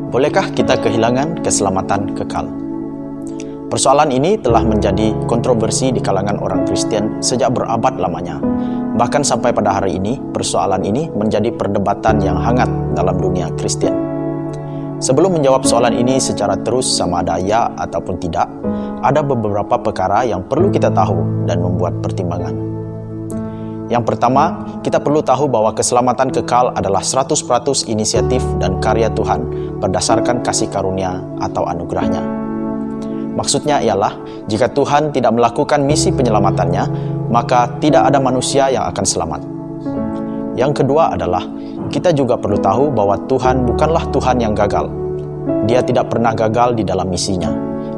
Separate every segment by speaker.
Speaker 1: Bolehkah kita kehilangan keselamatan kekal? Persoalan ini telah menjadi kontroversi di kalangan orang Kristen sejak berabad lamanya. Bahkan sampai pada hari ini, persoalan ini menjadi perdebatan yang hangat dalam dunia Kristen. Sebelum menjawab soalan ini secara terus sama ada ya ataupun tidak, ada beberapa perkara yang perlu kita tahu dan membuat pertimbangan. Yang pertama, kita perlu tahu bahwa keselamatan kekal adalah 100% inisiatif dan karya Tuhan berdasarkan kasih karunia atau anugerahnya. Maksudnya ialah, jika Tuhan tidak melakukan misi penyelamatannya, maka tidak ada manusia yang akan selamat. Yang kedua adalah, kita juga perlu tahu bahwa Tuhan bukanlah Tuhan yang gagal. Dia tidak pernah gagal di dalam misinya.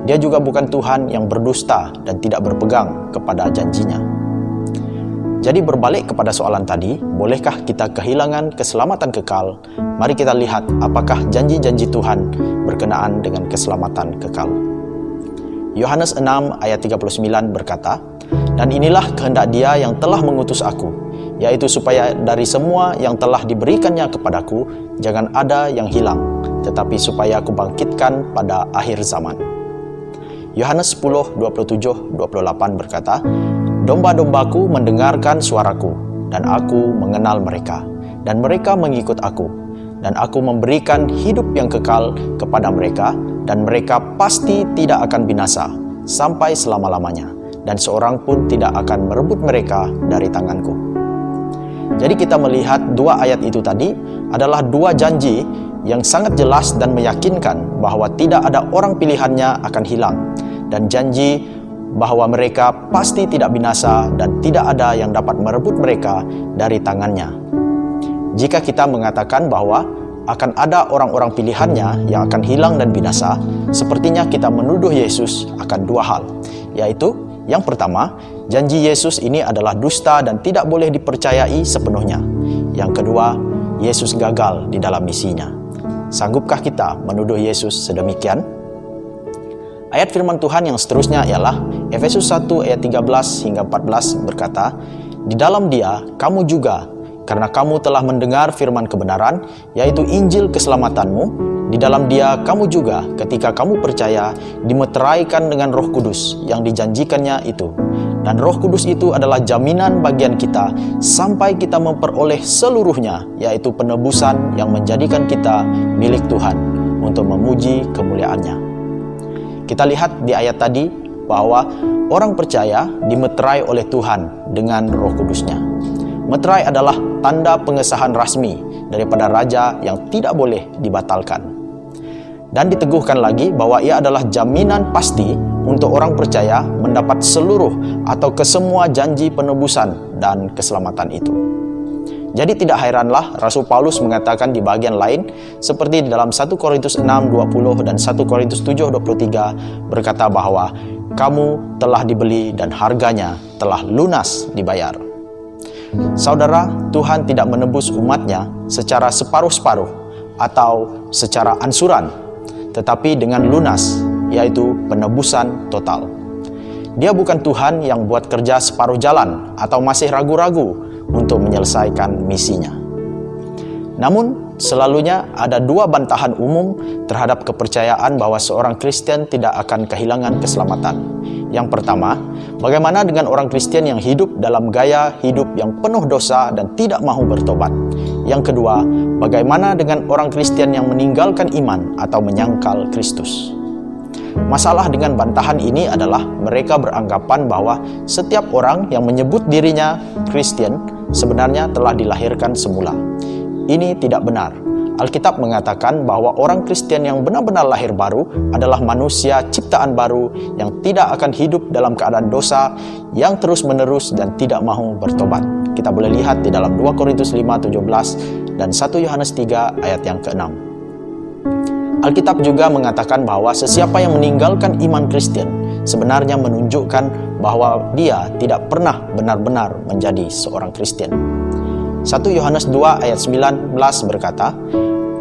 Speaker 1: Dia juga bukan Tuhan yang berdusta dan tidak berpegang kepada janjinya. Jadi berbalik kepada soalan tadi, bolehkah kita kehilangan keselamatan kekal? Mari kita lihat apakah janji-janji Tuhan berkenaan dengan keselamatan kekal. Yohanes 6 ayat 39 berkata, "Dan inilah kehendak Dia yang telah mengutus aku, yaitu supaya dari semua yang telah diberikannya kepadaku, jangan ada yang hilang, tetapi supaya aku bangkitkan pada akhir zaman." Yohanes 10, 27-28 berkata, "Domba-dombaku mendengarkan suaraku, dan aku mengenal mereka, dan mereka mengikut aku, dan aku memberikan hidup yang kekal kepada mereka, dan mereka pasti tidak akan binasa sampai selama-lamanya, dan seorang pun tidak akan merebut mereka dari tanganku." Jadi kita melihat dua ayat itu tadi adalah dua janji yang sangat jelas dan meyakinkan bahwa tidak ada orang pilihannya akan hilang, dan janji bahwa mereka pasti tidak binasa dan tidak ada yang dapat merebut mereka dari tangannya. Jika kita mengatakan bahwa akan ada orang-orang pilihannya yang akan hilang dan binasa, sepertinya kita menuduh Yesus akan dua hal, yaitu yang pertama, janji Yesus ini adalah dusta dan tidak boleh dipercayai sepenuhnya. Yang kedua, Yesus gagal di dalam misinya. Sanggupkah kita menuduh Yesus sedemikian? Ayat firman Tuhan yang seterusnya ialah Efesus 1 ayat 13 hingga 14 berkata, "Di dalam Dia kamu juga, karena kamu telah mendengar firman kebenaran, yaitu Injil keselamatanmu, di dalam Dia kamu juga ketika kamu percaya dimeteraikan dengan Roh Kudus yang dijanjikannya itu. Dan Roh Kudus itu adalah jaminan bagian kita sampai kita memperoleh seluruhnya, yaitu penebusan yang menjadikan kita milik Tuhan untuk memuji kemuliaan-Nya." Kita lihat di ayat tadi bahwa orang percaya dimeterai oleh Tuhan dengan Roh Kudus-Nya. Meterai adalah tanda pengesahan rasmi daripada Raja yang tidak boleh dibatalkan. Dan diteguhkan lagi bahwa ia adalah jaminan pasti untuk orang percaya mendapat seluruh atau kesemua janji penebusan dan keselamatan itu. Jadi tidak heranlah Rasul Paulus mengatakan di bagian lain, seperti di dalam 1 Korintus 6:20 dan 1 Korintus 7:23 berkata bahwa kamu telah dibeli dan harganya telah lunas dibayar. Saudara, Tuhan tidak menebus umatnya secara separuh-separuh atau secara ansuran, tetapi dengan lunas, yaitu penebusan total. Dia bukan Tuhan yang buat kerja separuh jalan atau masih ragu-ragu untuk menyelesaikan misinya. Namun, selalunya ada dua bantahan umum terhadap kepercayaan bahwa seorang Kristen tidak akan kehilangan keselamatan. Yang pertama, bagaimana dengan orang Kristen yang hidup dalam gaya hidup yang penuh dosa dan tidak mau bertobat? Yang kedua, bagaimana dengan orang Kristen yang meninggalkan iman atau menyangkal Kristus? Masalah dengan bantahan ini adalah mereka beranggapan bahwa setiap orang yang menyebut dirinya Kristen sebenarnya telah dilahirkan semula. Ini tidak benar. Alkitab mengatakan bahwa orang Kristen yang benar-benar lahir baru adalah manusia ciptaan baru yang tidak akan hidup dalam keadaan dosa yang terus-menerus dan tidak mau bertobat. Kita boleh lihat di dalam 2 Korintus 5:17 dan 1 Yohanes 3 ayat yang ke-6. Alkitab juga mengatakan bahwa sesiapa yang meninggalkan iman Kristen sebenarnya menunjukkan bahwa dia tidak pernah benar-benar menjadi seorang Kristen. 1 Yohanes 2 ayat 19 berkata,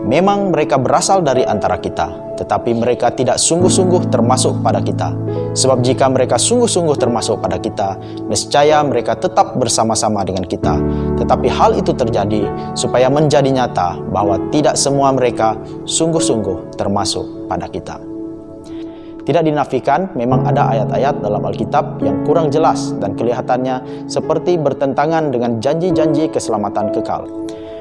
Speaker 1: "Memang mereka berasal dari antara kita, tetapi mereka tidak sungguh-sungguh termasuk pada kita. Sebab jika mereka sungguh-sungguh termasuk pada kita, nescaya mereka tetap bersama-sama dengan kita. Tetapi hal itu terjadi supaya menjadi nyata bahwa tidak semua mereka sungguh-sungguh termasuk pada kita. Tidak dinafikan, memang ada ayat-ayat dalam Alkitab yang kurang jelas dan kelihatannya seperti bertentangan dengan janji-janji keselamatan kekal.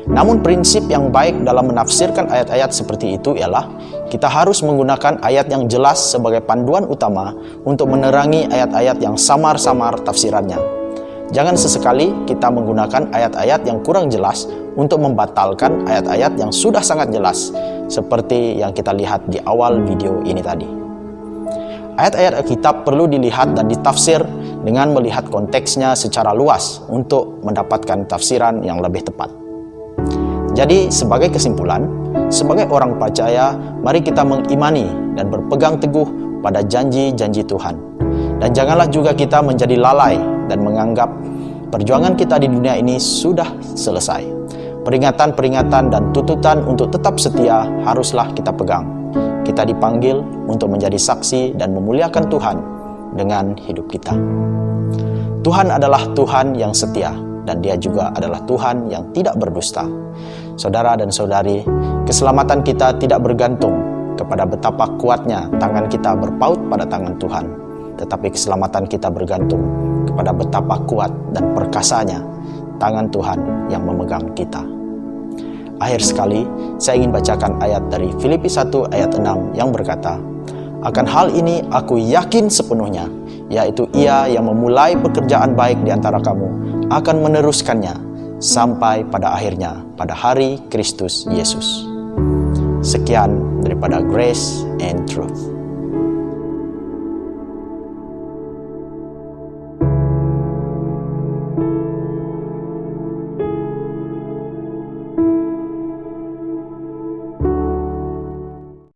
Speaker 1: Namun prinsip yang baik dalam menafsirkan ayat-ayat seperti itu ialah kita harus menggunakan ayat yang jelas sebagai panduan utama untuk menerangi ayat-ayat yang samar-samar tafsirannya. Jangan sesekali kita menggunakan ayat-ayat yang kurang jelas untuk membatalkan ayat-ayat yang sudah sangat jelas, seperti yang kita lihat di awal video ini tadi. Ayat-ayat Alkitab perlu dilihat dan ditafsir dengan melihat konteksnya secara luas untuk mendapatkan tafsiran yang lebih tepat. Jadi, sebagai kesimpulan, sebagai orang percaya, mari kita mengimani dan berpegang teguh pada janji-janji Tuhan. Dan janganlah juga kita menjadi lalai dan menganggap perjuangan kita di dunia ini sudah selesai. Peringatan-peringatan dan tuntutan untuk tetap setia haruslah kita pegang. Kita dipanggil untuk menjadi saksi dan memuliakan Tuhan dengan hidup kita. Tuhan adalah Tuhan yang setia, dan Dia juga adalah Tuhan yang tidak berdusta. Saudara dan saudari, keselamatan kita tidak bergantung kepada betapa kuatnya tangan kita berpaut pada tangan Tuhan, tetapi keselamatan kita bergantung kepada betapa kuat dan perkasanya tangan Tuhan yang memegang kita. Akhir sekali, saya ingin bacakan ayat dari Filipi 1 ayat 6 yang berkata, "Akan hal ini aku yakin sepenuhnya, yaitu Ia yang memulai pekerjaan baik di antara kamu akan meneruskannya sampai pada akhirnya pada hari Kristus Yesus." Sekian daripada Grace and Truth.